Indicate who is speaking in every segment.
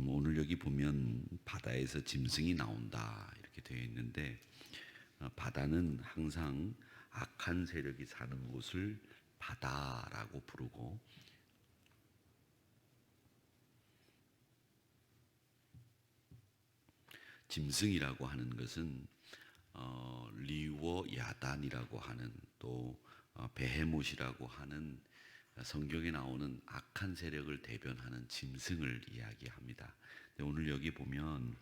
Speaker 1: 오늘 여기 보면 바다에서 짐승이 나온다 이렇게 되어 있는데 바다는 항상 악한 세력이 사는 곳을 바다라고 부르고 짐승이라고 하는 것은 리워 야단이라고 하는 또 베헤못이라고 하는 성경에 나오는 악한 세력을 대변하는 짐승을 이야기합니다. 오늘 여기 보면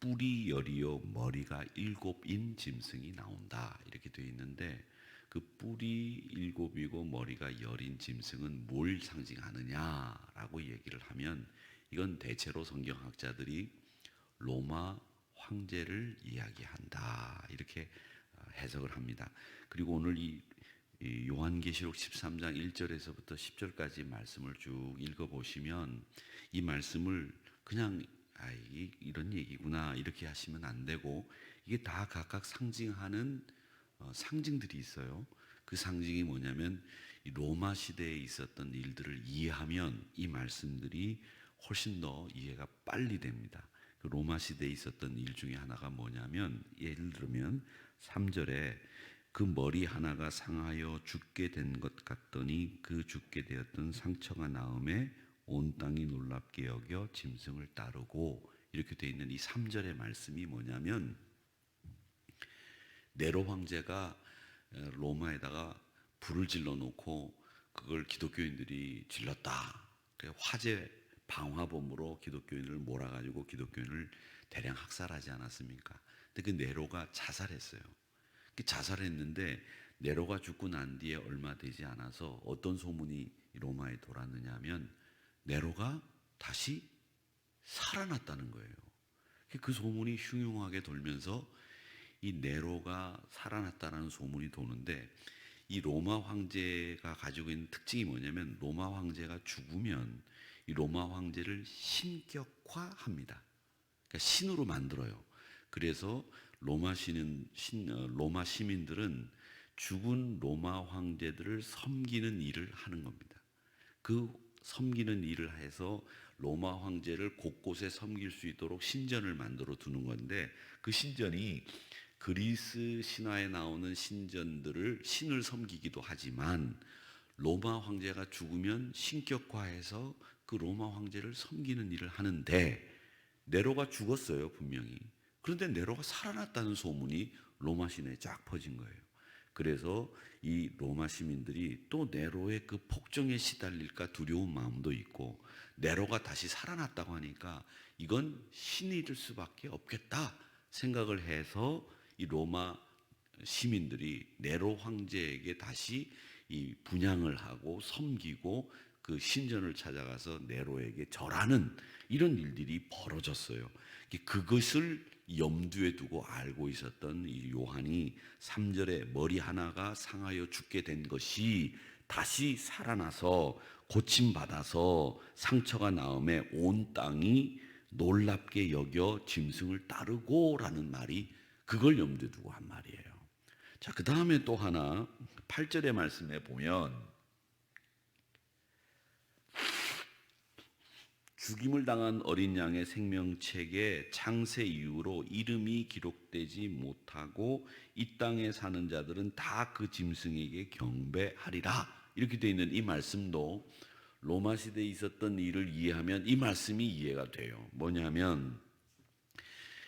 Speaker 1: 뿔이 열이요 머리가 일곱인 짐승이 나온다 이렇게 되어 있는데 그 뿔이 일곱이고 머리가 열인 짐승은 뭘 상징하느냐라고 얘기를 하면 이건 대체로 성경학자들이 로마 황제를 이야기한다 이렇게 해석을 합니다. 그리고 오늘 이 요한계시록 13장 1절에서부터 10절까지 말씀을 쭉 읽어보시면 이 말씀을 그냥 이런 얘기구나 이렇게 하시면 안 되고 이게 다 각각 상징하는 상징들이 있어요. 그 상징이 뭐냐면 이 로마 시대에 있었던 일들을 이해하면 이 말씀들이 훨씬 더 이해가 빨리 됩니다. 그 로마 시대에 있었던 일 중에 하나가 뭐냐면 예를 들면 3절에 그 머리 하나가 상하여 죽게 된 것 같더니 그 죽게 되었던 상처가 나음에 온 땅이 놀랍게 여겨 짐승을 따르고 이렇게 되어 있는 이 3절의 말씀이 뭐냐면 네로 황제가 로마에다가 불을 질러 놓고 그걸 기독교인들이 질렀다. 화재 방화범으로 기독교인을 몰아가지고 기독교인을 대량 학살하지 않았습니까? 근데 그 네로가 자살했어요. 자살했는데 네로가 죽고 난 뒤에 얼마 되지 않아서 어떤 소문이 로마에 돌았느냐 하면 네로가 다시 살아났다는 거예요. 그 소문이 흉흉하게 돌면서 이 네로가 살아났다는 소문이 도는데 이 로마 황제가 가지고 있는 특징이 뭐냐면 로마 황제가 죽으면 이 로마 황제를 신격화합니다. 그러니까 신으로 만들어요. 그래서 로마 시민들은 죽은 로마 황제들을 섬기는 일을 하는 겁니다. 그 섬기는 일을 해서 로마 황제를 곳곳에 섬길 수 있도록 신전을 만들어 두는 건데 그 신전이 그리스 신화에 나오는 신전들을 신을 섬기기도 하지만 로마 황제가 죽으면 신격화해서 그 로마 황제를 섬기는 일을 하는데 네로가 죽었어요 분명히. 그런데 네로가 살아났다는 소문이 로마 시내에 쫙 퍼진 거예요. 그래서 이 로마 시민들이 또 네로의 그 폭정에 시달릴까 두려운 마음도 있고 네로가 다시 살아났다고 하니까 이건 신일일 수밖에 없겠다 생각을 해서 이 로마 시민들이 네로 황제에게 다시 이 분향을 하고 섬기고 그 신전을 찾아가서 네로에게 절하는 이런 일들이 벌어졌어요. 그것을 염두에 두고 알고 있었던 이 요한이 3절에 머리 하나가 상하여 죽게 된 것이 다시 살아나서 고침받아서 상처가 나음에 온 땅이 놀랍게 여겨 짐승을 따르고 라는 말이 그걸 염두에 두고 한 말이에요. 자, 그 다음에 또 하나 8절의 말씀에 보면 죽임을 당한 어린 양의 생명책에 창세 이후로 이름이 기록되지 못하고 이 땅에 사는 자들은 다 그 짐승에게 경배하리라 이렇게 되어 있는 이 말씀도 로마 시대에 있었던 일을 이해하면 이 말씀이 이해가 돼요. 뭐냐면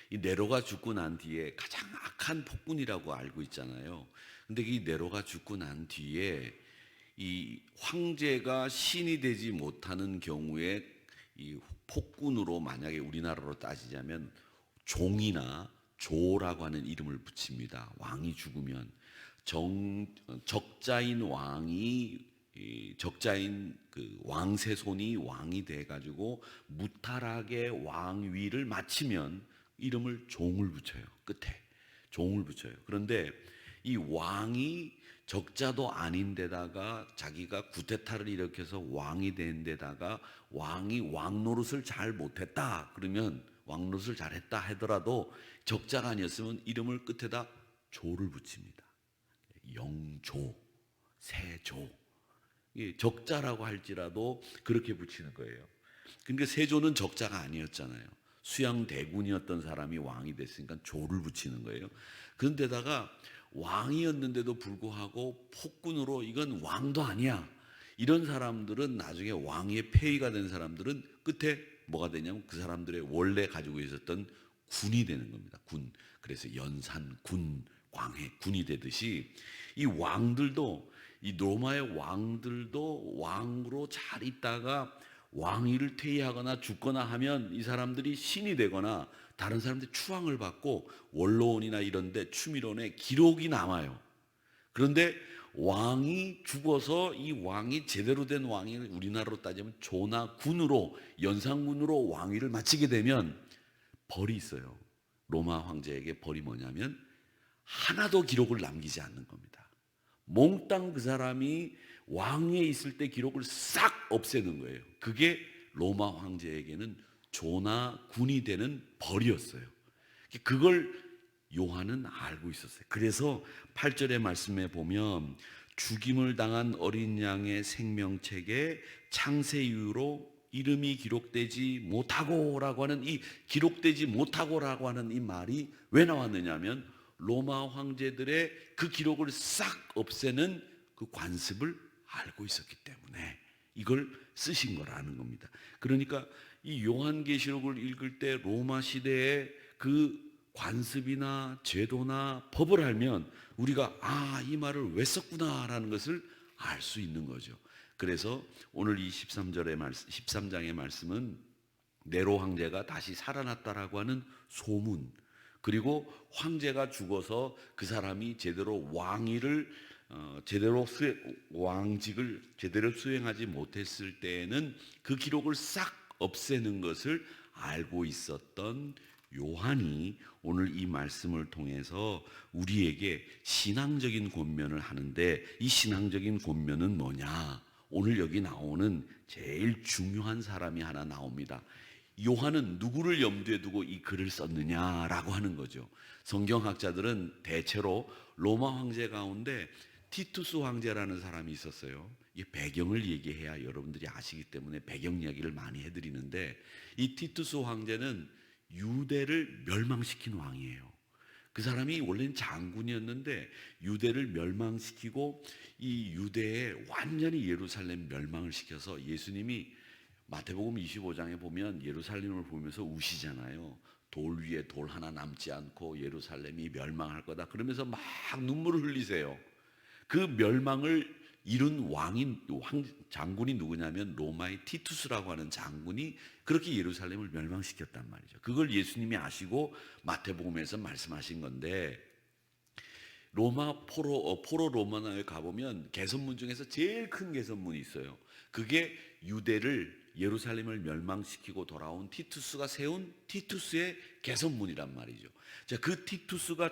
Speaker 1: 이 네로가 죽고 난 뒤에 가장 악한 폭군이라고 알고 있잖아요. 근데 이 네로가 죽고 난 뒤에 이 황제가 신이 되지 못하는 경우에 이 폭군으로 만약에 우리나라로 따지자면 종이나 조라고 하는 이름을 붙입니다. 왕이 죽으면 적자인 그 왕세손이 왕이 돼가지고 무탈하게 왕위를 마치면 이름을 종을 붙여요. 끝에 종을 붙여요. 그런데 이 왕이 적자도 아닌데다가 자기가 구테타를 일으켜서 왕이 된 데다가 왕이 왕 노릇을 잘 못했다 그러면 왕 노릇을 잘했다 하더라도 적자가 아니었으면 이름을 끝에다 조를 붙입니다. 영조, 세조. 적자라고 할지라도 그렇게 붙이는 거예요. 그러니까 세조는 적자가 아니었잖아요. 수양대군이었던 사람이 왕이 됐으니까 조를 붙이는 거예요. 그런데다가 왕이었는데도 불구하고 폭군으로 이건 왕도 아니야. 이런 사람들은 나중에 왕의 폐위가 된 사람들은 끝에 뭐가 되냐면 그 사람들의 원래 가지고 있었던 군이 되는 겁니다. 군. 그래서 연산, 군, 광해, 군이 되듯이 이 왕들도 이 로마의 왕들도 왕으로 잘 있다가 왕위를 퇴위하거나 죽거나 하면 이 사람들이 신이 되거나 다른 사람들이 추앙을 받고 원로원이나 이런 데 추미론에 기록이 남아요. 그런데 왕이 죽어서 이 왕이 제대로 된 왕이 우리나라로 따지면 조나 군으로 연산군으로 왕위를 마치게 되면 벌이 있어요. 로마 황제에게 벌이 뭐냐면 하나도 기록을 남기지 않는 겁니다. 몽땅 그 사람이 왕위에 있을 때 기록을 싹 없애는 거예요. 그게 로마 황제에게는 조나 군이 되는 벌이었어요. 그걸 요한은 알고 있었어요. 그래서 8절의 말씀에 보면 죽임을 당한 어린 양의 생명책에 창세 이후로 이름이 기록되지 못하고라고 하는 이 기록되지 못하고라고 하는 이 말이 왜 나왔느냐면 로마 황제들의 그 기록을 싹 없애는 그 관습을 알고 있었기 때문에 이걸 쓰신 거라는 겁니다. 그러니까 이 요한계시록을 읽을 때 로마 시대의 그 관습이나 제도나 법을 알면 우리가 이 말을 왜 썼구나라는 것을 알 수 있는 거죠. 그래서 오늘 이 13장의 말씀은 네로 황제가 다시 살아났다라고 하는 소문, 그리고 황제가 죽어서 그 사람이 제대로 왕위를 왕직을 제대로 수행하지 못했을 때에는 그 기록을 싹 없애는 것을 알고 있었던 요한이 오늘 이 말씀을 통해서 우리에게 신앙적인 권면을 하는데, 이 신앙적인 권면은 뭐냐? 오늘 여기 나오는 제일 중요한 사람이 하나 나옵니다. 요한은 누구를 염두에 두고 이 글을 썼느냐라고 하는 거죠. 성경학자들은 대체로 로마 황제 가운데 티투스 황제라는 사람이 있었어요. 이 배경을 얘기해야 여러분들이 아시기 때문에 배경 이야기를 많이 해드리는데, 이 티투스 황제는 유대를 멸망시킨 왕이에요. 그 사람이 원래는 장군이었는데 유대를 멸망시키고 이 유대에 완전히 예루살렘 멸망을 시켜서, 예수님이 마태복음 25장에 보면 예루살렘을 보면서 우시잖아요. 돌 위에 돌 하나 남지 않고 예루살렘이 멸망할 거다 그러면서 막 눈물을 흘리세요. 그 멸망을 이룬 장군이 누구냐면 로마의 티투스라고 하는 장군이 그렇게 예루살렘을 멸망시켰단 말이죠. 그걸 예수님이 아시고 마태복음에서 말씀하신 건데, 포로 로마나에 가보면 개선문 중에서 제일 큰 개선문이 있어요. 그게 유대를 예루살렘을 멸망시키고 돌아온 티투스가 세운 티투스의 개선문이란 말이죠. 자, 그 티투스가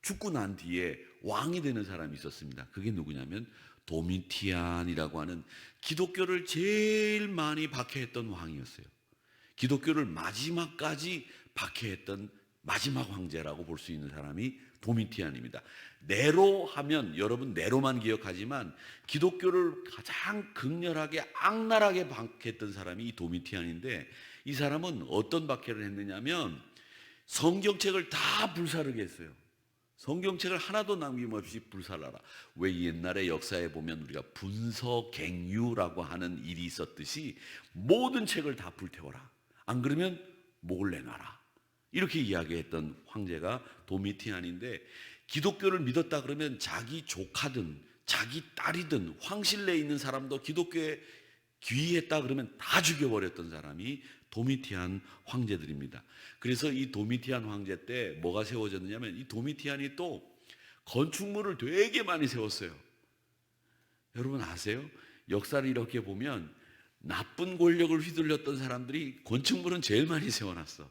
Speaker 1: 죽고 난 뒤에 왕이 되는 사람이 있었습니다. 그게 누구냐면 도미티안이라고 하는 기독교를 제일 많이 박해했던 왕이었어요. 기독교를 마지막까지 박해했던 마지막 황제라고 볼 수 있는 사람이 도미티안입니다. 네로 하면 여러분 네로만 기억하지만 기독교를 가장 극렬하게 악랄하게 박해했던 사람이 이 도미티안인데, 이 사람은 어떤 박해를 했느냐면 성경책을 다 불사르게 했어요. 성경책을 하나도 남김없이 불살라라. 왜 옛날에 역사에 보면 우리가 분서갱유라고 하는 일이 있었듯이 모든 책을 다 불태워라. 안 그러면 목을 내놔라. 이렇게 이야기했던 황제가 도미티안인데, 기독교를 믿었다 그러면 자기 조카든 자기 딸이든 황실 내에 있는 사람도 기독교에 귀의했다 그러면 다 죽여버렸던 사람이 도미티안 황제들입니다. 그래서 이 도미티안 황제 때 뭐가 세워졌느냐면, 이 도미티안이 또 건축물을 되게 많이 세웠어요. 여러분 아세요? 역사를 이렇게 보면 나쁜 권력을 휘둘렸던 사람들이 건축물은 제일 많이 세워놨어.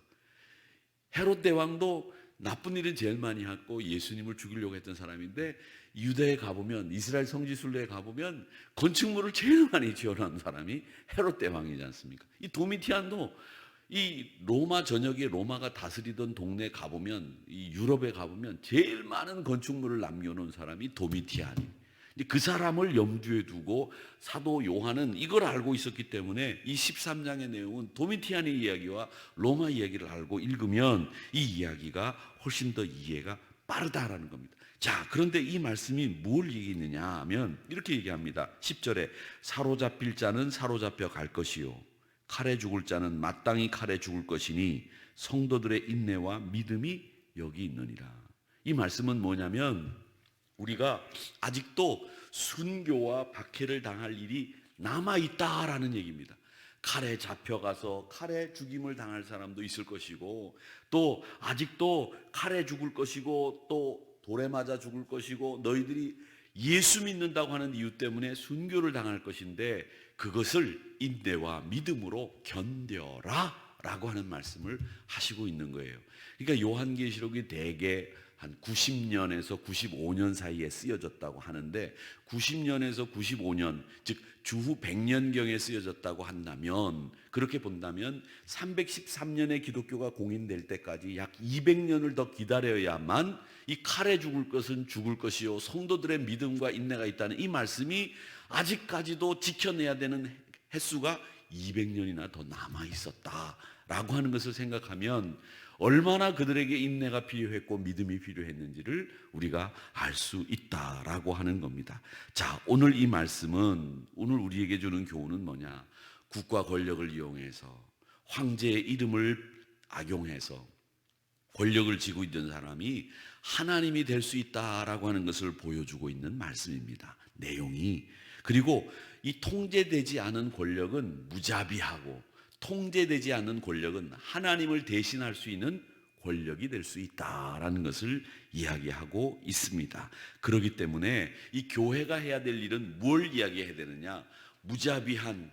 Speaker 1: 헤롯 대왕도 나쁜 일은 제일 많이 했고 예수님을 죽이려고 했던 사람인데, 유대에 가보면, 이스라엘 성지순례에 가보면 건축물을 제일 많이 지어놓은 사람이 헤롯 대왕이지 않습니까? 이 도미티안도 이 로마 전역에 로마가 다스리던 동네에 가보면, 이 유럽에 가보면 제일 많은 건축물을 남겨놓은 사람이 도미티안이. 그 사람을 염두에 두고 사도 요한은 이걸 알고 있었기 때문에 이 13장의 내용은 도미티안의 이야기와 로마 이야기를 알고 읽으면 이 이야기가 훨씬 더 이해가 빠르다라는 겁니다. 자, 그런데 이 말씀이 뭘 얘기했느냐 하면 이렇게 얘기합니다. 10절에 사로잡힐 자는 사로잡혀 갈 것이요 칼에 죽을 자는 마땅히 칼에 죽을 것이니 성도들의 인내와 믿음이 여기 있느니라. 이 말씀은 뭐냐면 우리가 아직도 순교와 박해를 당할 일이 남아있다라는 얘기입니다. 칼에 잡혀가서 칼에 죽임을 당할 사람도 있을 것이고, 또 아직도 칼에 죽을 것이고, 또 돌에 맞아 죽을 것이고, 너희들이 예수 믿는다고 하는 이유 때문에 순교를 당할 것인데 그것을 인내와 믿음으로 견뎌라 라고 하는 말씀을 하시고 있는 거예요. 그러니까 요한계시록이 대개 한 90년에서 95년 사이에 쓰여졌다고 하는데 90년에서 95년, 즉 주후 100년경에 쓰여졌다고 한다면, 그렇게 본다면 313년에 기독교가 공인될 때까지 약 200년을 더 기다려야만 이 칼에 죽을 것은 죽을 것이요 성도들의 믿음과 인내가 있다는 이 말씀이 아직까지도 지켜내야 되는 횟수가 200년이나 더 남아 있었다라고 하는 것을 생각하면 얼마나 그들에게 인내가 필요했고 믿음이 필요했는지를 우리가 알 수 있다라고 하는 겁니다. 자, 오늘 이 말씀은, 오늘 우리에게 주는 교훈은 뭐냐? 국가 권력을 이용해서 황제의 이름을 악용해서 권력을 쥐고 있던 사람이 하나님이 될 수 있다라고 하는 것을 보여주고 있는 말씀입니다. 내용이. 그리고 이 통제되지 않은 권력은 무자비하고 통제되지 않는 권력은 하나님을 대신할 수 있는 권력이 될 수 있다라는 것을 이야기하고 있습니다. 그렇기 때문에 이 교회가 해야 될 일은 뭘 이야기해야 되느냐? 무자비한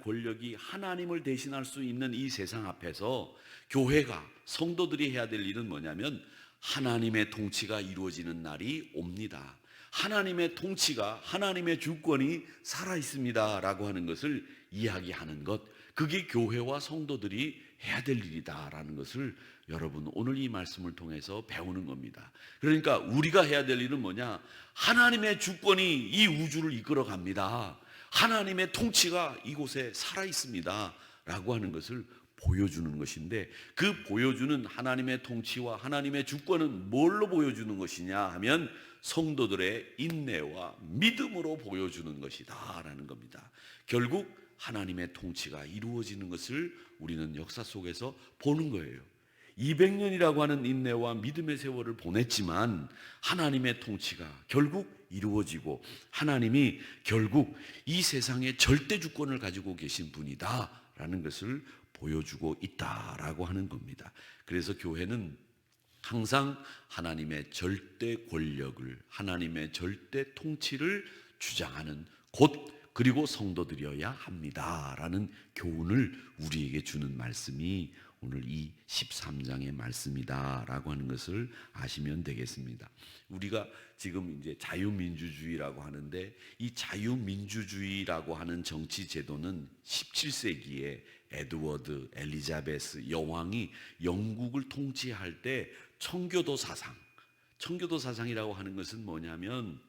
Speaker 1: 권력이 하나님을 대신할 수 있는 이 세상 앞에서 교회가, 성도들이 해야 될 일은 뭐냐면 하나님의 통치가 이루어지는 날이 옵니다. 하나님의 통치가, 하나님의 주권이 살아있습니다 라고 하는 것을 이야기하는 것, 그게 교회와 성도들이 해야 될 일이다라는 것을 여러분 오늘 이 말씀을 통해서 배우는 겁니다. 그러니까 우리가 해야 될 일은 뭐냐? 하나님의 주권이 이 우주를 이끌어 갑니다. 하나님의 통치가 이곳에 살아있습니다 라고 하는 것을 보여주는 것인데, 그 보여주는 하나님의 통치와 하나님의 주권은 뭘로 보여주는 것이냐 하면 성도들의 인내와 믿음으로 보여주는 것이다 라는 겁니다. 결국 하나님의 통치가 이루어지는 것을 우리는 역사 속에서 보는 거예요. 200년이라고 하는 인내와 믿음의 세월을 보냈지만 하나님의 통치가 결국 이루어지고 하나님이 결국 이 세상의 절대 주권을 가지고 계신 분이다 라는 것을 보여주고 있다라고 하는 겁니다. 그래서 교회는 항상 하나님의 절대 권력을, 하나님의 절대 통치를 주장하는 곳, 그리고 성도들이어야 합니다라는 교훈을 우리에게 주는 말씀이 오늘 이 13장의 말씀이다라고 하는 것을 아시면 되겠습니다. 우리가 지금 이제 자유민주주의라고 하는데, 이 자유민주주의라고 하는 정치 제도는 17세기에 에드워드 엘리자베스 여왕이 영국을 통치할 때 청교도 사상이라고 하는 것은 뭐냐면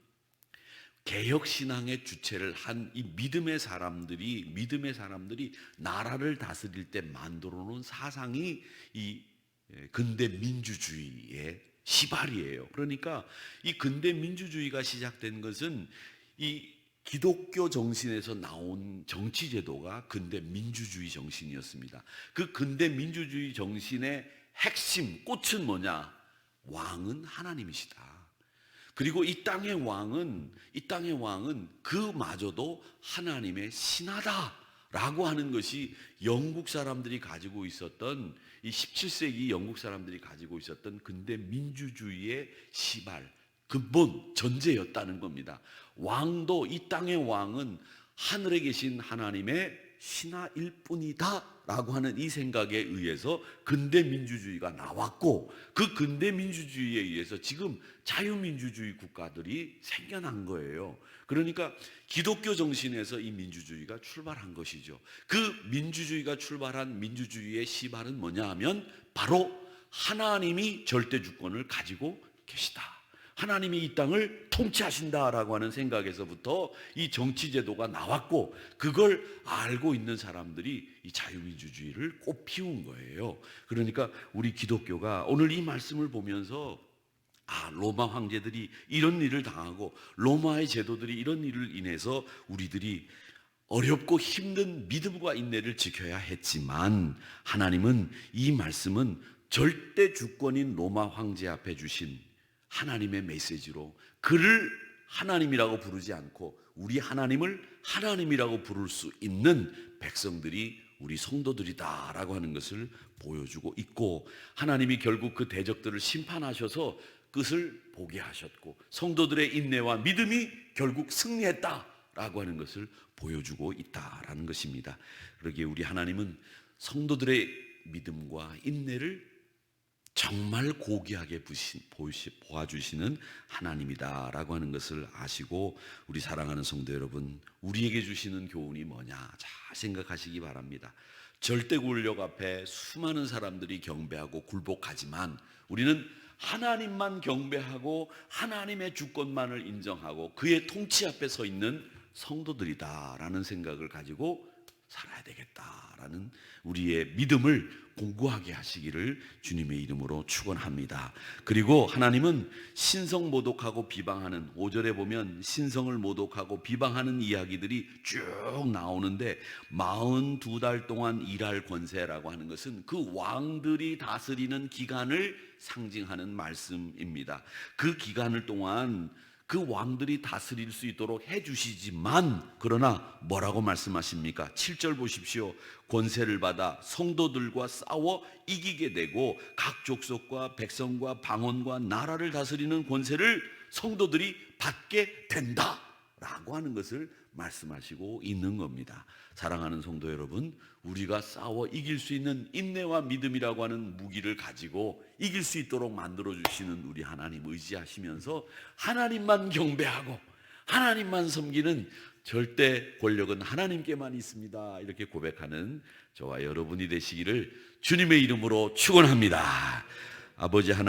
Speaker 1: 개혁신앙의 주체를 한 이 믿음의 사람들이 나라를 다스릴 때 만들어 놓은 사상이 이 근대 민주주의의 시발이에요. 그러니까 이 근대 민주주의가 시작된 것은 이 기독교 정신에서 나온 정치 제도가 근대 민주주의 정신이었습니다. 그 근대 민주주의 정신의 핵심, 꽃은 뭐냐? 왕은 하나님이시다. 그리고 이 땅의 왕은 그마저도 하나님의 신하다라고 하는 것이 영국 사람들이 가지고 있었던, 이 17세기 영국 사람들이 가지고 있었던 근대 민주주의의 시발, 근본, 전제였다는 겁니다. 왕도, 이 땅의 왕은 하늘에 계신 하나님의 신하일 뿐이다 라고 하는 이 생각에 의해서 근대 민주주의가 나왔고, 그 근대 민주주의에 의해서 지금 자유민주주의 국가들이 생겨난 거예요. 그러니까 기독교 정신에서 이 민주주의가 출발한 것이죠. 그 민주주의가 출발한 민주주의의 시발은 뭐냐 하면 바로 하나님이 절대 주권을 가지고 계시다, 하나님이 이 땅을 통치하신다라고 하는 생각에서부터 이 정치제도가 나왔고, 그걸 알고 있는 사람들이 이 자유민주주의를 꽃피운 거예요. 그러니까 우리 기독교가 오늘 이 말씀을 보면서 로마 황제들이 이런 일을 당하고 로마의 제도들이 이런 일을 인해서 우리들이 어렵고 힘든 믿음과 인내를 지켜야 했지만, 하나님은 이 말씀은 절대 주권인 로마 황제 앞에 주신 하나님의 메시지로, 그를 하나님이라고 부르지 않고 우리 하나님을 하나님이라고 부를 수 있는 백성들이 우리 성도들이다라고 하는 것을 보여주고 있고, 하나님이 결국 그 대적들을 심판하셔서 끝을 보게 하셨고, 성도들의 인내와 믿음이 결국 승리했다라고 하는 것을 보여주고 있다라는 것입니다. 그러기에 우리 하나님은 성도들의 믿음과 인내를 정말 고귀하게 보아주시는 하나님이다라고 하는 것을 아시고, 우리 사랑하는 성도 여러분, 우리에게 주시는 교훈이 뭐냐 잘 생각하시기 바랍니다. 절대 권력 앞에 수많은 사람들이 경배하고 굴복하지만, 우리는 하나님만 경배하고 하나님의 주권만을 인정하고 그의 통치 앞에 서 있는 성도들이다라는 생각을 가지고 살아야 되겠다라는 우리의 믿음을 공고하게 하시기를 주님의 이름으로 축원합니다. 그리고 하나님은 신성 모독하고 비방하는, 5절에 보면 신성을 모독하고 비방하는 이야기들이 쭉 나오는데, 42달 동안 일할 권세라고 하는 것은 그 왕들이 다스리는 기간을 상징하는 말씀입니다. 그 기간을 동안 그 왕들이 다스릴 수 있도록 해주시지만, 그러나 뭐라고 말씀하십니까? 7절 보십시오. 권세를 받아 성도들과 싸워 이기게 되고 각 족속과 백성과 방언과 나라를 다스리는 권세를 성도들이 받게 된다라고 하는 것을 말씀하시고 있는 겁니다. 사랑하는 성도 여러분, 우리가 싸워 이길 수 있는 인내와 믿음이라고 하는 무기를 가지고 이길 수 있도록 만들어주시는 우리 하나님 의지하시면서 하나님만 경배하고 하나님만 섬기는 절대 권력은 하나님께만 있습니다, 이렇게 고백하는 저와 여러분이 되시기를 주님의 이름으로 축원합니다. 아버지 하나님,